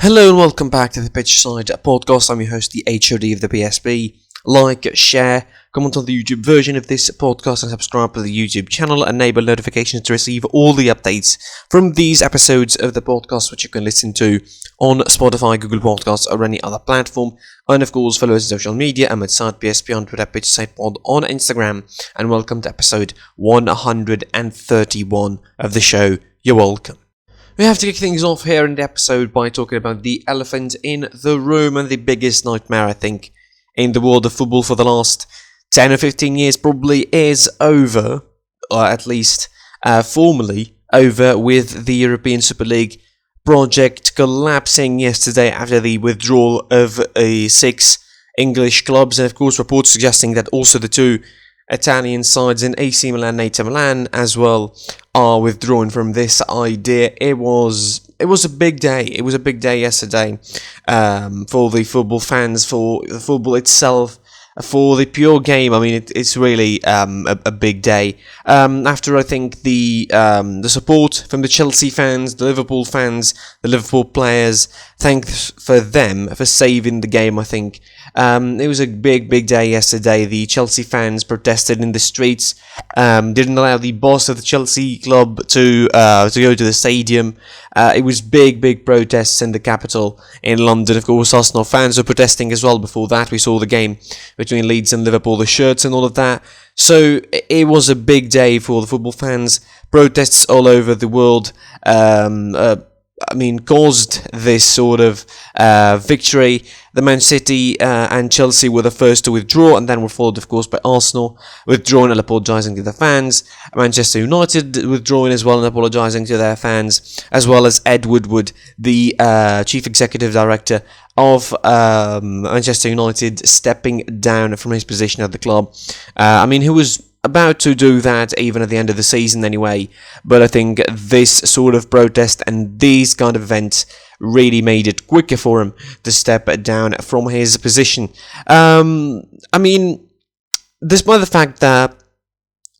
Hello and welcome back to the Pitch Side podcast. I'm your host, the HOD of the PSB. Like, share, comment on the YouTube version of this podcast and subscribe to the YouTube channel. Enable notifications to receive all the updates from these episodes of the podcast, which you can listen to on Spotify, Google Podcasts or any other platform. And of course, follow us on social media. I'm at Side PSB on Twitter, Pitch Side Pod on Instagram. And welcome to episode 131 of the show. You're welcome. We have to kick things off here in the episode by talking about the elephant in the room and the biggest nightmare, I think, in the world of football for the last 10 or 15 years probably is over, or at least formally over, with the European Super League project collapsing yesterday after the withdrawal of 6 English clubs, and of course reports suggesting that also the 2 Italian sides in AC Milan and Inter Milan as well are withdrawing from this idea. It was a big day. It was a big day yesterday for the football fans, for the football itself, for the pure game. I mean, it's really a big day. After I think the support from the Chelsea fans, the Liverpool fans, the Liverpool players, thanks for them for saving the game. I think it was a big day yesterday. The Chelsea fans protested in the streets, didn't allow the boss of the Chelsea club to go to the stadium. It was big protests in the capital in London. Of course, Arsenal fans were protesting as well. Before that, we saw the game between Leeds and Liverpool, the shirts and all of that. So it was a big day for the football fans. Protests all over the world caused this sort of victory. The Man City and Chelsea were the first to withdraw, and then were followed, of course, by Arsenal withdrawing and apologising to the fans. Manchester United withdrawing as well and apologising to their fans, as well as Ed Woodward, the Chief Executive Director of Manchester United, stepping down from his position at the club. He was about to do that even at the end of the season anyway, but I think this sort of protest and these kind of events really made it quicker for him to step down from his position. Despite the fact that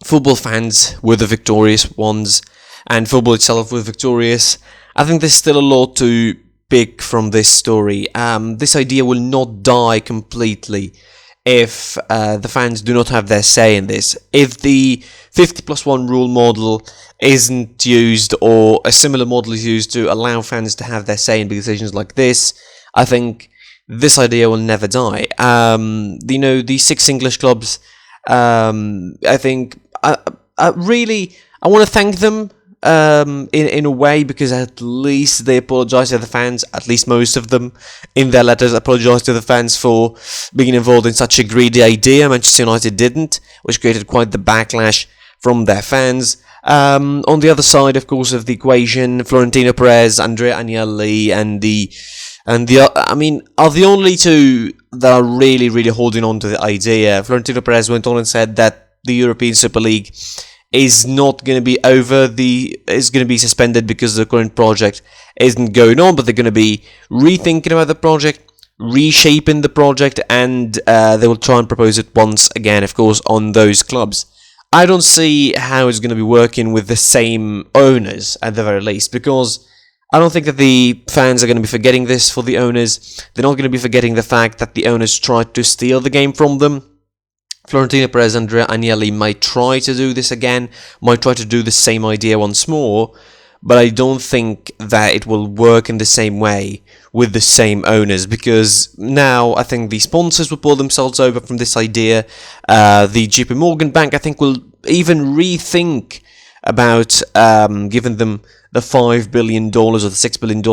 football fans were the victorious ones and football itself was victorious, I think there's still a lot to pick from this story. This idea will not die completely if the fans do not have their say in this. If the 50+1 rule model isn't used, or a similar model is used to allow fans to have their say in big decisions like this, I think this idea will never die. The 6 English clubs, I want to thank them in a way, because at least they apologise to the fans, at least most of them in their letters apologise to the fans for being involved in such a greedy idea. Manchester United didn't, which created quite the backlash from their fans. On the other side, of course, of the equation, Florentino Perez, Andrea Agnelli are the only 2 that are really holding on to the idea. Florentino Perez went on and said that the European Super League is not going to be over, is going to be suspended because the current project isn't going on, but they're going to be rethinking about the project, reshaping the project, and they will try and propose it once again, of course, on those clubs. I don't see how it's going to be working with the same owners, at the very least, because I don't think that the fans are going to be forgetting this for the owners. They're not going to be forgetting the fact that the owners tried to steal the game from them. Florentino Perez and Andrea Agnelli might try to do this again, might try to do the same idea once more, but I don't think that it will work in the same way with the same owners, because now I think the sponsors will pull themselves over from this idea. The JP Morgan Bank, I think, will even rethink about giving them the $5 billion or the $6 billion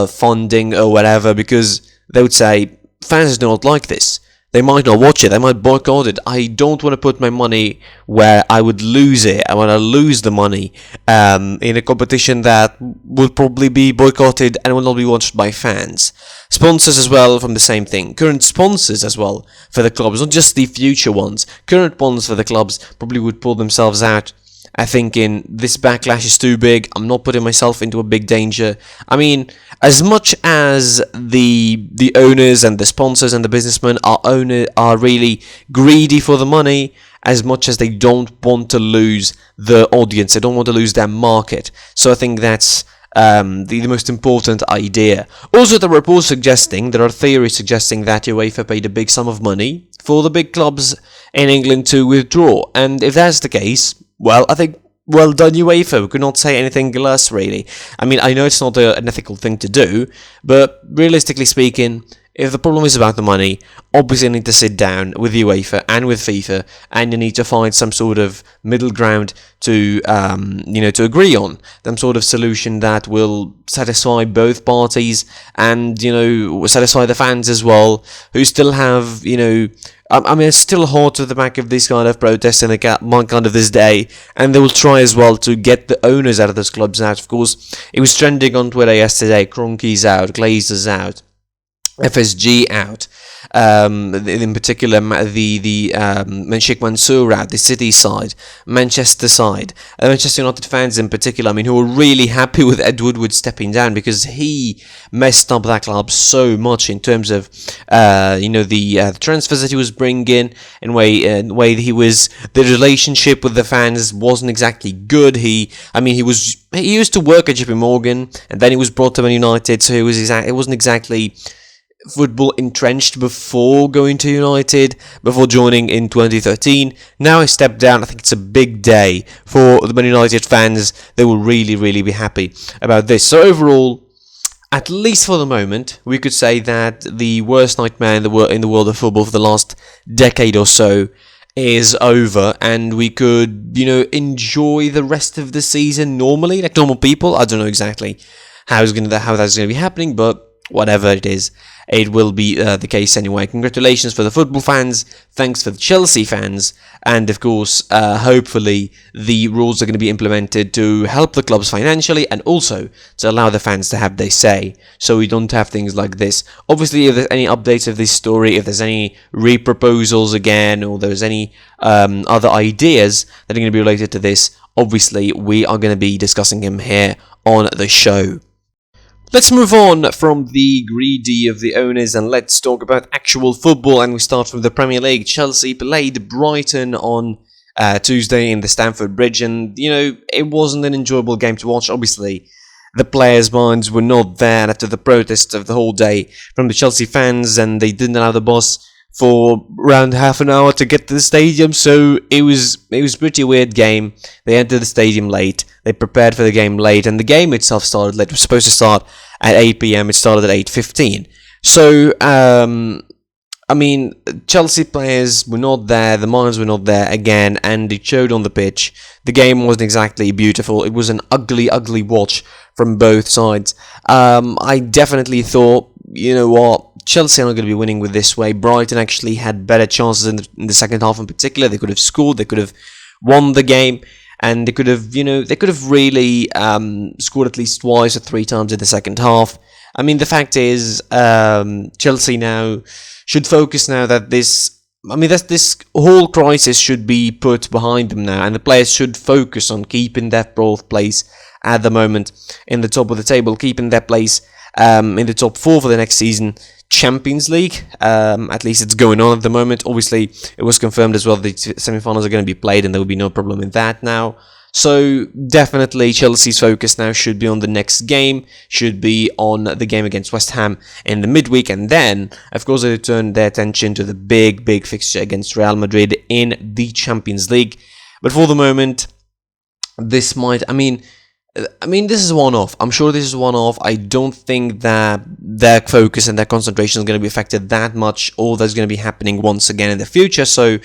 funding or whatever, because they would say, fans do not like this. They might not watch it, they might boycott it. I don't want to put my money where I would lose it. I want to lose the money in a competition that will probably be boycotted and will not be watched by fans. Sponsors as well from the same thing. Current sponsors as well for the clubs, not just the future ones. Current ones for the clubs probably would pull themselves out. I think this backlash is too big. I'm not putting myself into a big danger. I mean, as much as the owners and the sponsors and the businessmen are really greedy for the money, as much as they don't want to lose the audience, they don't want to lose their market. So I think that's the most important idea. Also, there are reports suggesting, there are theories suggesting that UEFA paid a big sum of money for the big clubs in England to withdraw. And if that's the case, well, I think, well done UEFA. We could not say anything less, really. I mean, I know it's not an ethical thing to do, but realistically speaking, if the problem is about the money, obviously you need to sit down with UEFA and with FIFA, and you need to find some sort of middle ground to, to agree on. Some sort of solution that will satisfy both parties and, satisfy the fans as well, who still have, I mean, it's still hot at the back of this kind of protest and kind of this day, and they will try as well to get the owners out of those clubs out. Of course, it was trending on Twitter yesterday, Kroenke's out, Glazer's out, FSG out, in particular the Sheikh Mansour out, the City side, Manchester side, Manchester United fans in particular, I mean, who were really happy with Ed Woodward stepping down because he messed up that club so much in terms of the transfers that he was bringing, in way that the relationship with the fans wasn't exactly good. He used to work at JP Morgan and then he was brought to Man United, so it wasn't exactly football entrenched before going to United, before joining in 2013. Now he stepped down. I think it's a big day for the Man United fans. They will really, really be happy about this. So overall, at least for the moment, we could say that the worst nightmare in the world of football for the last decade or so is over, and we could, enjoy the rest of the season normally, like normal people. I don't know exactly how that's going to be happening, but whatever it is, it will be the case anyway. Congratulations for the football fans, thanks for the Chelsea fans, and of course, hopefully the rules are going to be implemented to help the clubs financially and also to allow the fans to have their say, so we don't have things like this. Obviously, if there's any updates of this story, if there's any re-proposals again, or there's any other ideas that are going to be related to this, obviously we are going to be discussing them here on the show. Let's move on from the greedy of the owners and let's talk about actual football, and we start from the Premier League. Chelsea played Brighton on Tuesday in the Stamford Bridge, and it wasn't an enjoyable game to watch. Obviously, the players' minds were not there after the protests of the whole day from the Chelsea fans, and they didn't allow the boss for around half an hour to get to the stadium, so it was a pretty weird game. They entered the stadium late, they prepared for the game late, and the game itself started late. It was supposed to start at 8 p.m, it started at 8:15. So, Chelsea players were not there, the minds were not there again, and it showed on the pitch. The game wasn't exactly beautiful. It was an ugly, ugly watch from both sides. I definitely thought, Chelsea are not going to be winning with this way. Brighton actually had better chances in the second half in particular. They could have scored, they could have won the game, and they could have really scored at least twice or three times in the second half. I mean, the fact is, Chelsea now should focus now that this whole crisis should be put behind them now, and the players should focus on keeping their fourth place at the moment in the top of the table, keeping their place in the top four for the next season. Champions League, at least it's going on at the moment. Obviously, it was confirmed as well that the semi-finals are going to be played and there will be no problem in that now. So definitely Chelsea's focus now should be on the next game, should be on the game against West Ham in the midweek, and then of course they turn their attention to the big fixture against Real Madrid in the Champions League. But for the moment, this is a one-off. I'm sure this is a one-off. I don't think that their focus and their concentration is going to be affected that much, or that's going to be happening once again in the future. So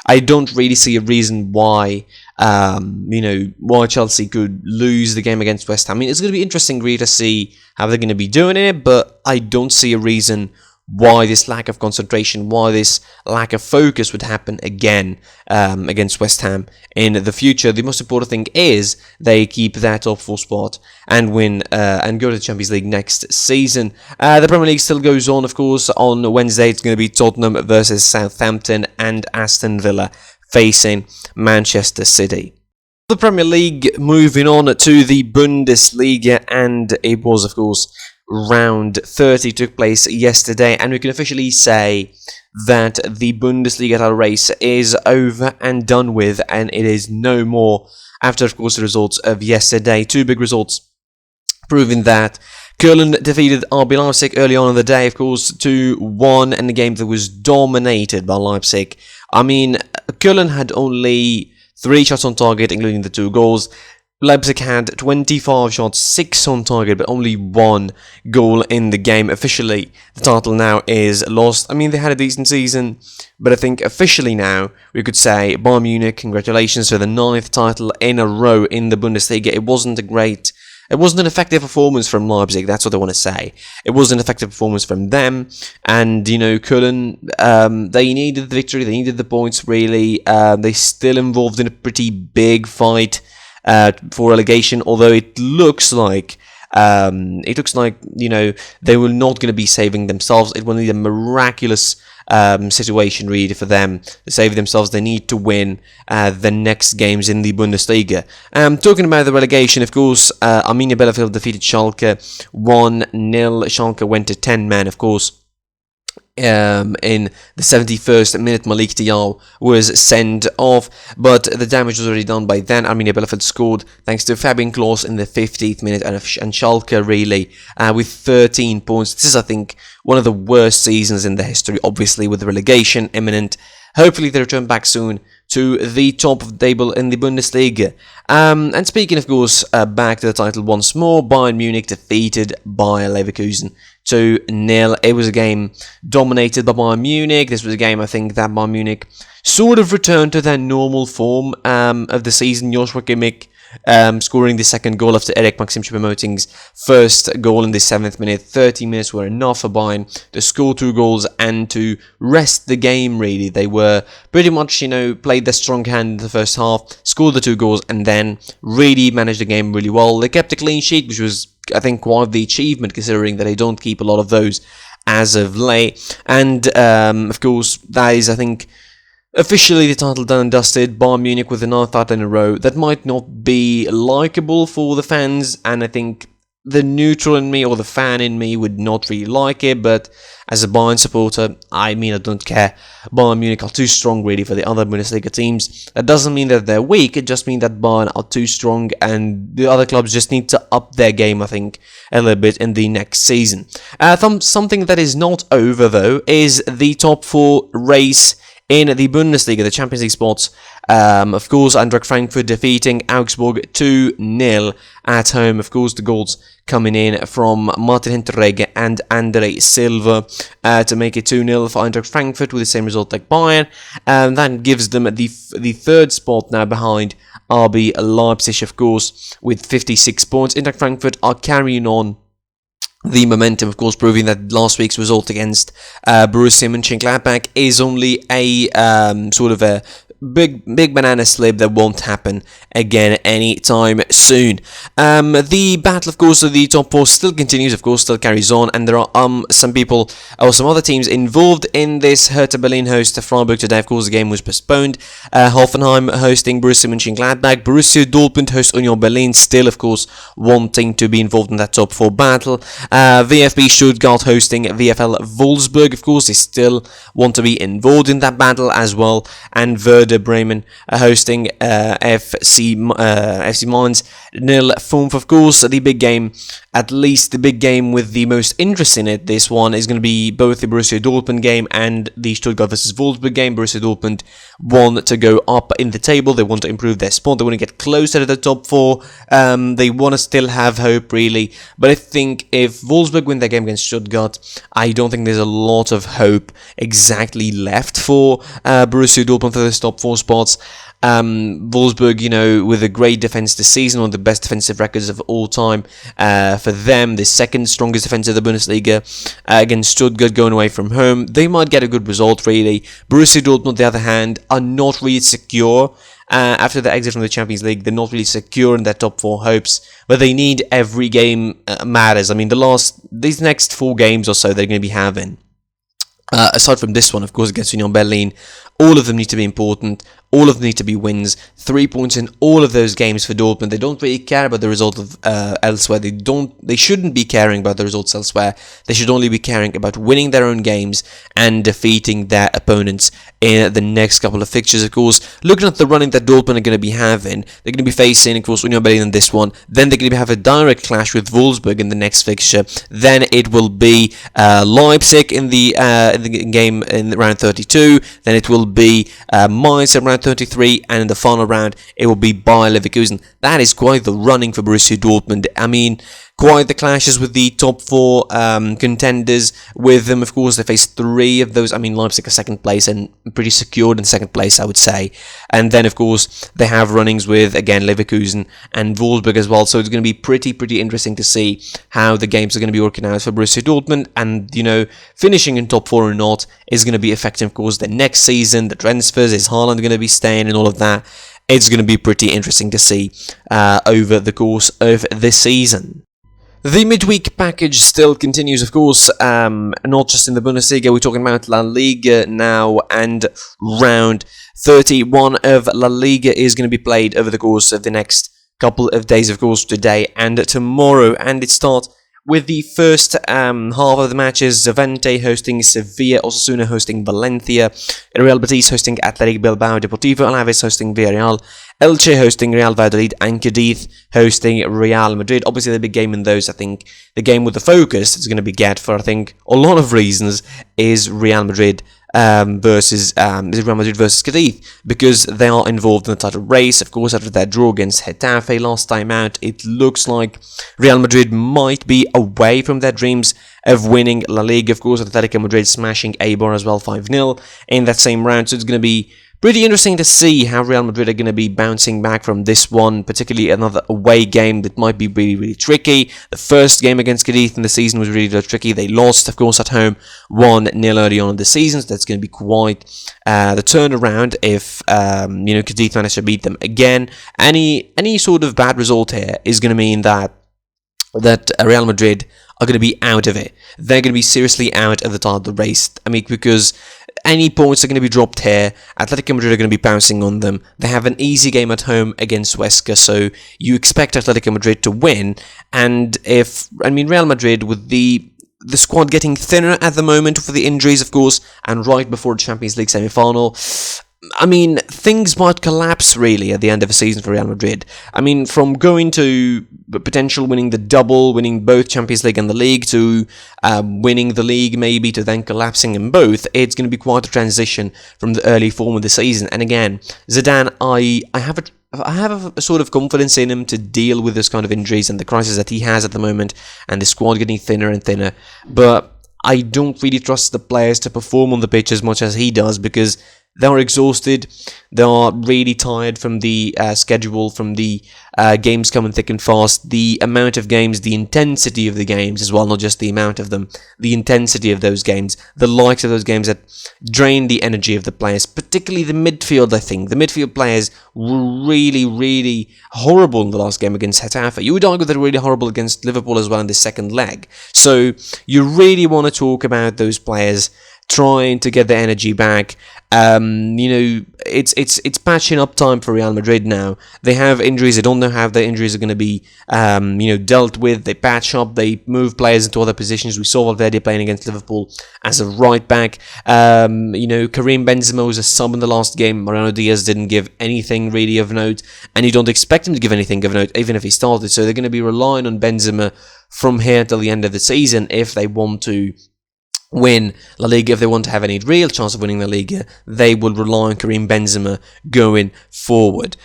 I don't really see a reason why Chelsea could lose the game against West Ham. I mean, it's going to be interesting really to see how they're going to be doing it, but I don't see a reason why this lack of concentration, why this lack of focus would happen again against West Ham in the future. The most important thing is they keep that top four spot and win and go to the Champions League next season. The Premier League still goes on, of course. On Wednesday, it's going to be Tottenham versus Southampton and Aston Villa facing Manchester City. The Premier League, moving on to the Bundesliga, and it was, of course, round 30 took place yesterday, and we can officially say that the Bundesliga title race is over and done with, and it is no more after, of course, the results of yesterday. Two big results proving that. Köln defeated RB Leipzig early on in the day, of course, 2-1, in a game that was dominated by Leipzig. I mean, Köln had only 3 shots on target, including the 2 goals. Leipzig had 25 shots, 6 on target, but only 1 goal in the game. Officially, the title now is lost. I mean, they had a decent season, but I think officially now, we could say, Bayern Munich, congratulations for the 9th title in a row in the Bundesliga. It wasn't an effective performance from Leipzig, that's what I want to say. It was an effective performance from them, and, Köln, they needed the victory, they needed the points, really. They still involved in a pretty big fight for relegation, although it looks like, they were not going to be saving themselves. It will need a miraculous situation really for them to save themselves. They need to win the next games in the Bundesliga. Talking about the relegation, of course, Arminia Bielefeld defeated Schalke 1-0. Schalke went to 10 men, of course. In the 71st minute, Malik Diaw was sent off, but the damage was already done by then. Arminia Bielefeld scored thanks to Fabian Klos in the 50th minute, and Schalke really with 13 points. This is, I think, one of the worst seasons in the history, obviously, with the relegation imminent. Hopefully they return back soon to the top of the table in the Bundesliga. And speaking, of course, back to the title once more, Bayern Munich defeated Bayer Leverkusen 2-0. It was a game dominated by Bayern Munich. This was a game, I think, that Bayern Munich sort of returned to their normal form of the season. Joshua Kimmich scoring the second goal after Eric Maxim Choupo-Moting's first goal in the 7th minute. 30 minutes were enough for Bayern to score 2 goals and to rest the game, really. They were pretty much, played their strong hand in the first half, scored the 2 goals, and then really managed the game really well. They kept a clean sheet, which was, I think, quite the achievement, considering that they don't keep a lot of those as of late. And, of course, that is, I think, officially the title done and dusted. Bayern Munich with the 9th title in a row. That might not be likeable for the fans, and I think the neutral in me, or the fan in me, would not really like it, but as a Bayern supporter, I don't care. Bayern Munich are too strong, really, for the other Bundesliga teams. That doesn't mean that they're weak, it just means that Bayern are too strong, and the other clubs just need to up their game, I think, a little bit in the next season. Something that is not over, though, is the top 4 race in the Bundesliga, the Champions League spots. Of course, Eintracht Frankfurt defeating Augsburg 2-0 at home. Of course, the goals coming in from Martin Hinteregger and Andre Silva to make it 2-0 for Eintracht Frankfurt, with the same result like Bayern. That gives them the 3rd spot now behind RB Leipzig, of course, with 56 points. Eintracht Frankfurt are carrying on the momentum, of course, proving that last week's result against Borussia Mönchengladbach is only a sort of a big banana slip that won't happen again anytime soon. The battle, of course, of the top 4 still continues, of course, still carries on, and there are some people or some other teams involved in this. Hertha Berlin host Freiburg today. Of course, the game was postponed. Hoffenheim hosting Borussia Mönchengladbach. Borussia Dortmund hosts Union Berlin, still, of course, wanting to be involved in that top 4 battle. VfB Stuttgart hosting VfL Wolfsburg. Of course, they still want to be involved in that battle as well. And Werder Bremen hosting FC Mainz 0-5. Of course, the big game, at least the big game with the most interest in it, this one is going to be both the Borussia Dortmund game and the Stuttgart versus Wolfsburg game. Borussia Dortmund want to go up in the table. They want to improve their spot. They want to get closer to the top 4. They want to still have hope, really. But I think if Wolfsburg win their game against Stuttgart, I don't think there's a lot of hope exactly left for Borussia Dortmund for this top 4 spots. Wolfsburg, with a great defense this season, one of the best defensive records of all time for them, the 2nd strongest defense of the Bundesliga, against Stuttgart going away from home. They might get a good result, really. Borussia Dortmund, on the other hand, are not really secure. After the exit from the Champions League, they're not really secure in their top 4 hopes, but they need every game matters. These next 4 games or so they're going to be having, aside from this one, of course, against Union Berlin, All of them need to be important. All of them need to be wins. 3 points in all of those games for Dortmund. They don't really care about the result of elsewhere. They shouldn't be caring about the results elsewhere. They should only be caring about winning their own games and defeating their opponents in the next couple of fixtures. Of course, looking at the running that Dortmund are going to be having, they're going to be facing, of course, Union Berlin in this one. Then they're going to have a direct clash with Wolfsburg in the next fixture. Then it will be Leipzig in the game in round 32. Then it will be Mainz in round 33, and in the final round it will be Bayer Leverkusen. That is quite the running for Borussia Dortmund. I mean, quite the clashes with the top 4 contenders. With them, of course, they face 3 of those. I mean, Leipzig are second place and pretty secured in second place, I would say. And then, of course, they have runnings with, again, Leverkusen and Wolfsburg as well. So it's going to be pretty interesting to see how the games are going to be working out for Borussia Dortmund. And, you know, finishing in top 4 or not is going to be affecting, of course, the next season, the transfers. Is Haaland going to be staying and all of that? It's going to be pretty interesting to see over the course of this season. The midweek package still continues, of course, not just in the Bundesliga. We're talking about La Liga now, and round 31 of La Liga is going to be played over the course of the next couple of days, of course, today and tomorrow. And it starts with the first half of the matches: Levante hosting Sevilla, Osasuna hosting Valencia, Real Betis hosting Athletic Bilbao, Deportivo Alaves hosting Villarreal, Elche hosting Real Valladolid, and Cadiz hosting Real Madrid. Obviously, the big game in those, I think, the game with the focus is going to be get for, I think, a lot of reasons, is Real Madrid versus Cadiz, because they are involved in the title race. Of course, after that draw against Getafe last time out, it looks like Real Madrid might be away from their dreams of winning La Liga. Of course, Atletico Madrid smashing Eibar as well 5-0 in that same round. So it's going to be pretty interesting to see how Real Madrid are going to be bouncing back from this one, particularly another away game that might be really tricky. The first game against Cadiz in the season was really tricky. They lost, of course, at home 1-0 early on in the season, so that's going to be quite the turnaround if Cadiz manage to beat them again. Any sort of bad result here is going to mean that Real Madrid are going to be out of it. They're going to be seriously out of the title race. I mean, because any points are going to be dropped here. Atletico Madrid are going to be bouncing on them. They have an easy game at home against Huesca, so you expect Atletico Madrid to win. And Real Madrid, with the squad getting thinner at the moment for the injuries, of course, and right before the Champions League semi-final, I mean, things might collapse really at the end of the season for Real Madrid. I mean, from going to potential winning the double, winning both Champions League and the league, to winning the league maybe, to then collapsing in both, it's going to be quite a transition from the early form of the season. And again, Zidane, I have a sort of confidence in him to deal with this kind of injuries and the crisis that he has at the moment, and the squad getting thinner and thinner. But I don't really trust the players to perform on the pitch as much as he does, because they are exhausted, they are really tired from the schedule, from the games coming thick and fast, the amount of games, the intensity of the games as well, not just the amount of them, the intensity of those games, the likes of those games that drain the energy of the players, particularly the midfield. I think the midfield players were really horrible in the last game against Getafe. You would argue they were really horrible against Liverpool as well in the second leg. So you really want to talk about those players trying to get the energy back. It's patching up time for Real Madrid now. They have injuries. They don't know how the injuries are going to be, dealt with. They patch up. They move players into other positions. We saw Valverde playing against Liverpool as a right back. Karim Benzema was a sub in the last game. Mariano Diaz didn't give anything really of note, and you don't expect him to give anything of note, even if he started. So they're going to be relying on Benzema from here till the end of the season if they want to win La Liga. If they want to have any real chance of winning La Liga, they will rely on Karim Benzema going forward.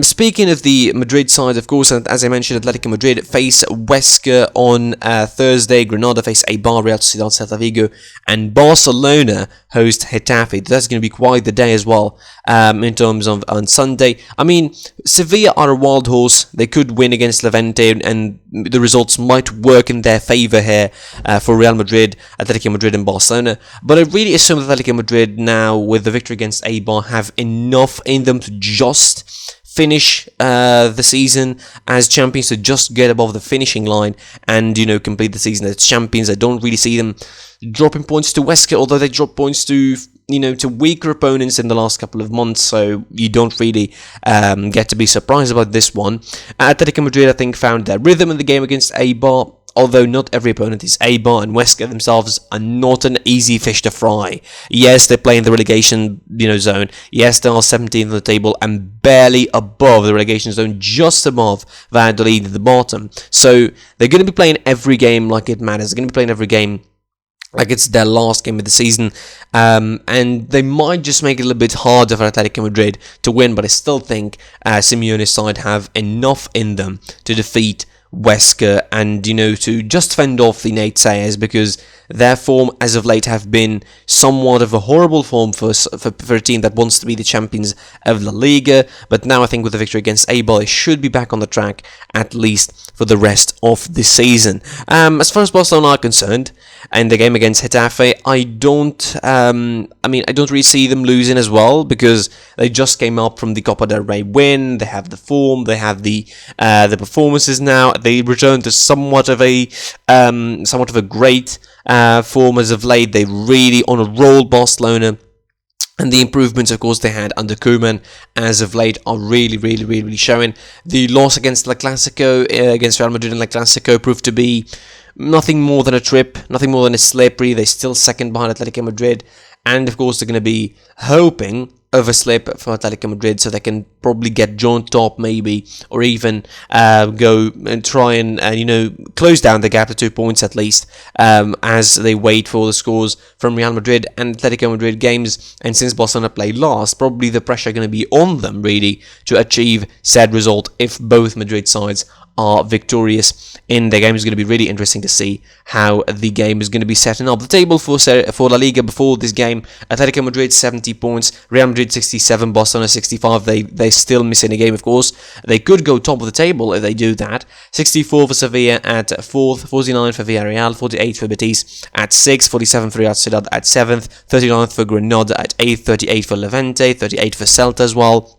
Speaking of the Madrid side, of course, as I mentioned, Atletico Madrid face Huesca on Thursday, Granada face Eibar, Real Sociedad, Celta Vigo, and Barcelona host Getafe. That's going to be quite the day as well, in terms of on Sunday. I mean, Sevilla are a wild horse. They could win against Levante, and the results might work in their favour here for Real Madrid, Atletico Madrid and Barcelona. But I really assume that Atletico Madrid now, with the victory against Eibar, have enough in them to just finish the season as champions, to just get above the finishing line and, complete the season as champions. I don't really see them dropping points to Wesker, although they dropped points to to weaker opponents in the last couple of months, so you don't really get to be surprised about this one. Atletico Madrid, I think, found their rhythm in the game against Eibar, although not every opponent is Eibar, and Wesker themselves are not an easy fish to fry. Yes, they play in the relegation zone. Yes, they are 17th on the table and barely above the relegation zone, just above Valladolid at the bottom. So they're going to be playing every game like it matters. They're going to be playing every game like it's their last game of the season, and they might just make it a little bit harder for Atletico Madrid to win, but I still think Simeone's side have enough in them to defeat Wesker and, to just fend off the naysayers, because their form as of late have been somewhat of a horrible form for a team that wants to be the champions of La Liga. But now I think with the victory against Eibar, they should be back on the track, at least for the rest of the season. As far as Barcelona are concerned, and the game against Getafe, I don't really see them losing as well, because they just came up from the Copa del Rey win. They have the form, they have the performances now. They returned to somewhat of a great form as of late. They really on a roll, Barcelona. And the improvements, of course, they had under Koeman as of late are really showing. The loss against La Clásico, against Real Madrid in La Clásico, proved to be nothing more than a trip, nothing more than a slip. They're still second behind Atletico Madrid. And, of course, they're going to be hoping of a slip for Atletico Madrid, so they can probably get joint top maybe, or even go and try and close down the gap to 2 points at least, as they wait for the scores from Real Madrid and Atletico Madrid games. And since Barcelona play last, probably the pressure going to be on them really to achieve said result if both Madrid sides are victorious in the game. It's going to be really interesting to see how the game is going to be setting up. The table for La Liga before this game: Atletico Madrid 70 points, Real Madrid 67, Barcelona 65. They're still missing a game, of course. They could go top of the table if they do that. 64 for Sevilla at 4th, 49 for Villarreal, 48 for Betis at 6th, 47 for Real Sociedad at 7th, 39th for Granada at 8th, 38 for Levante, 38 for Celta as well,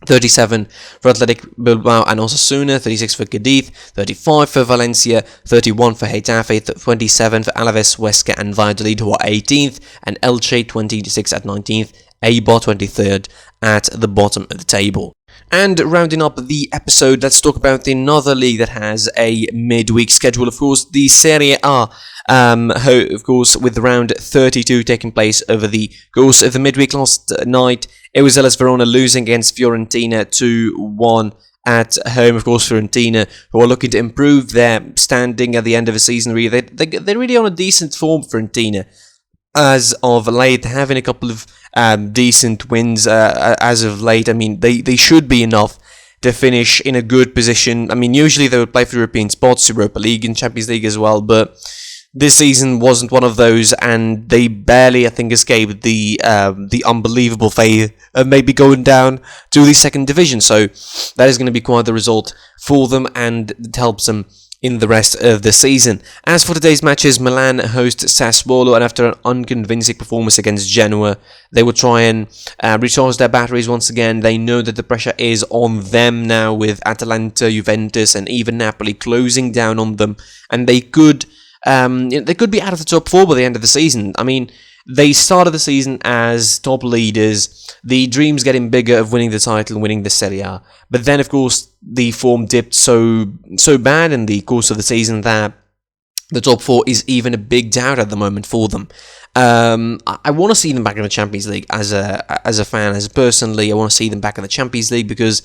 37 for Athletic Bilbao and Osasuna, 36 for Cadiz, 35 for Valencia, 31 for Getafe, 27 for Alaves, Huesca and Valladolid, who are 18th, and Elche 26 at 19th, Eibar 23rd at the bottom of the table. And rounding up the episode, let's talk about another league that has a midweek schedule, of course, the Serie A. Of course, with round 32 taking place over the course of the midweek last night. It was Hellas Verona losing against Fiorentina 2-1 at home. Of course, Fiorentina, who are looking to improve their standing at the end of the season. Really, they're really on a decent form, Fiorentina, as of late, having a couple of decent wins as of late. I mean, they should be enough to finish in a good position. I mean, usually they would play for European spots, Europa League and Champions League as well, but this season wasn't one of those, and they barely, I think, escaped the unbelievable fate of maybe going down to the second division. So that is going to be quite the result for them, and it helps them in the rest of the season. As for today's matches, Milan host Sassuolo, and after an unconvincing performance against Genoa, they will try and recharge their batteries once again. They know that the pressure is on them now, with Atalanta, Juventus, and even Napoli closing down on them, and they could be out of the top four by the end of the season. I mean, they started the season as top leaders, the dreams getting bigger of winning the title, winning the Serie A. But then, of course, the form dipped so bad in the course of the season that the top four is even a big doubt at the moment for them. I want to see them back in the Champions League as a fan, personally. I want to see them back in the Champions League because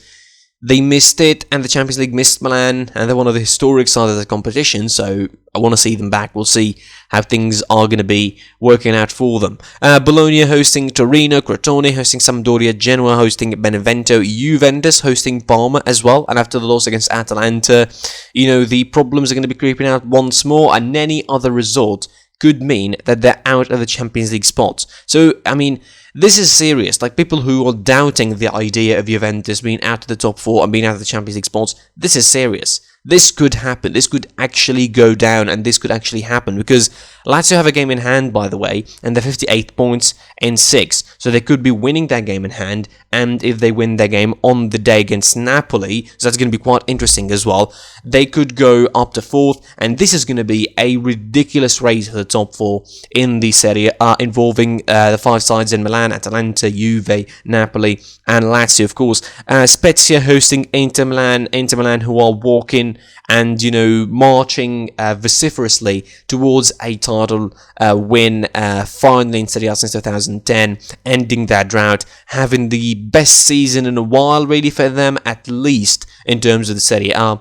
they missed it, and the Champions League missed Milan, and they're one of the historic sides of the competition, so I want to see them back. We'll see how things are going to be working out for them. Bologna hosting Torino, Crotone hosting Sampdoria, Genoa hosting Benevento, Juventus hosting Parma as well, and after the loss against Atalanta, the problems are going to be creeping out once more, and any other result could mean that they're out of the Champions League spots. So, I mean, This is serious. Like, people who are doubting the idea of Juventus being out of the top 4 and being out of the Champions League spots, this is serious. This could happen. This could actually go down, and this could actually happen, because Lazio have a game in hand, by the way, and they're 58 points in 6. So they could be winning that game in hand, and if they win their game on the day against Napoli, so that's going to be quite interesting as well, they could go up to 4th, and this is going to be a ridiculous race for the top 4 in the Serie A, involving the 5 sides in Milan, Atalanta, Juve, Napoli, and Lazio, of course. Spezia hosting Inter Milan who are walking and, marching vociferously towards a title win, finally in Serie A since 2010, ending that drought, having the best season in a while, really, for them, at least in terms of the Serie A.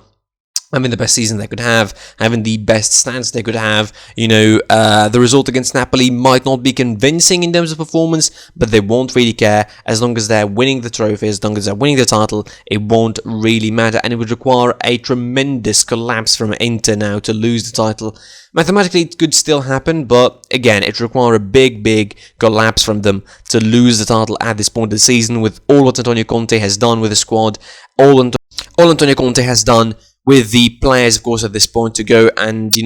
Having the best season they could have, having the best stance they could have. The result against Napoli might not be convincing in terms of performance, but they won't really care. As long as they're winning the trophy, as long as they're winning the title, it won't really matter. And it would require a tremendous collapse from Inter now to lose the title. Mathematically, it could still happen, but again, it would require a big collapse from them to lose the title at this point of the season, with all what Antonio Conte has done with the squad, all Antonio Conte has done with the players, of course, at this point, to go and,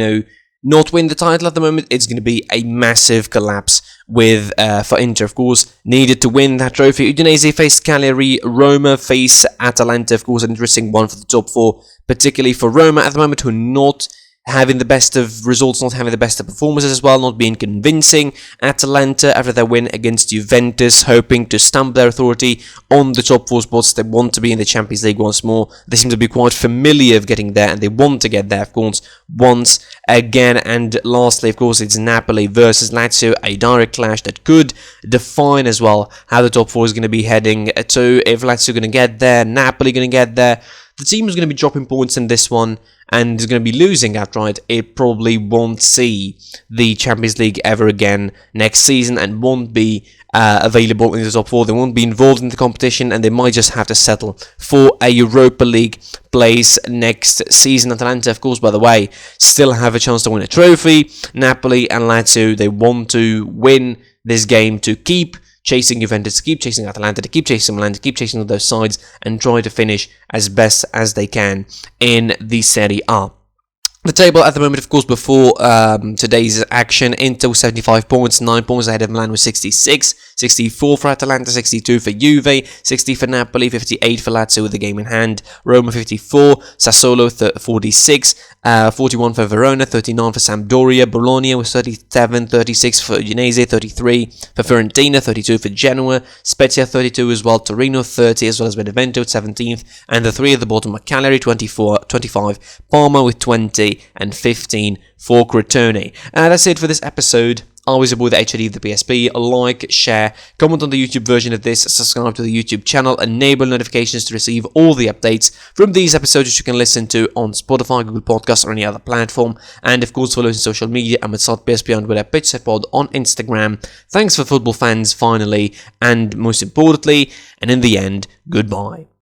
not win the title at the moment. It's going to be a massive collapse for Inter, of course, needed to win that trophy. Udinese face Cagliari, Roma face Atalanta, of course, an interesting one for the top 4, particularly for Roma at the moment, who are not having the best of results, not having the best of performances as well, not being convincing. Atalanta, after their win against Juventus, hoping to stamp their authority on the top 4 spots. They want to be in the Champions League once more. They seem to be quite familiar of getting there, and they want to get there, of course, once again. And lastly, of course, it's Napoli versus Lazio, a direct clash that could define as well how the top 4 is going to be heading to. If Lazio are going to get there, Napoli going to get there, the team is going to be dropping points in this one and is going to be losing outright. It probably won't see the Champions League ever again next season and won't be available in the top 4. They won't be involved in the competition, and they might just have to settle for a Europa League place next season. Atalanta, of course, by the way, still have a chance to win a trophy. Napoli and Lazio, they want to win this game to keep chasing Juventus, to keep chasing Atalanta, to keep chasing Milan, to keep chasing all those sides, and try to finish as best as they can in the Serie A. The table at the moment, of course, before today's action: Inter with 75 points, 9 points ahead of Milan with 66, 64 for Atalanta, 62 for Juve, 60 for Napoli, 58 for Lazio with the game in hand, Roma 54, Sassuolo 46, 41 for Verona, 39 for Sampdoria, Bologna with 37, 36 for Udinese, 33 for Fiorentina, 32 for Genoa, Spezia 32 as well, Torino 30, as well as Benevento at 17th, and the 3 at the bottom are Cagliari 25, Parma with 20, and 15 for Crotone. That's it for this episode. I was your boy, the HID of the PSP. Like, share, comment on the YouTube version of this, subscribe to the YouTube channel, enable notifications to receive all the updates from these episodes, which you can listen to on Spotify, Google Podcasts, or any other platform. And of course, follow us on social media. I'm at PSP on Twitter, PitchSepod on Instagram. Thanks for football fans, finally, and most importantly, and in the end, goodbye.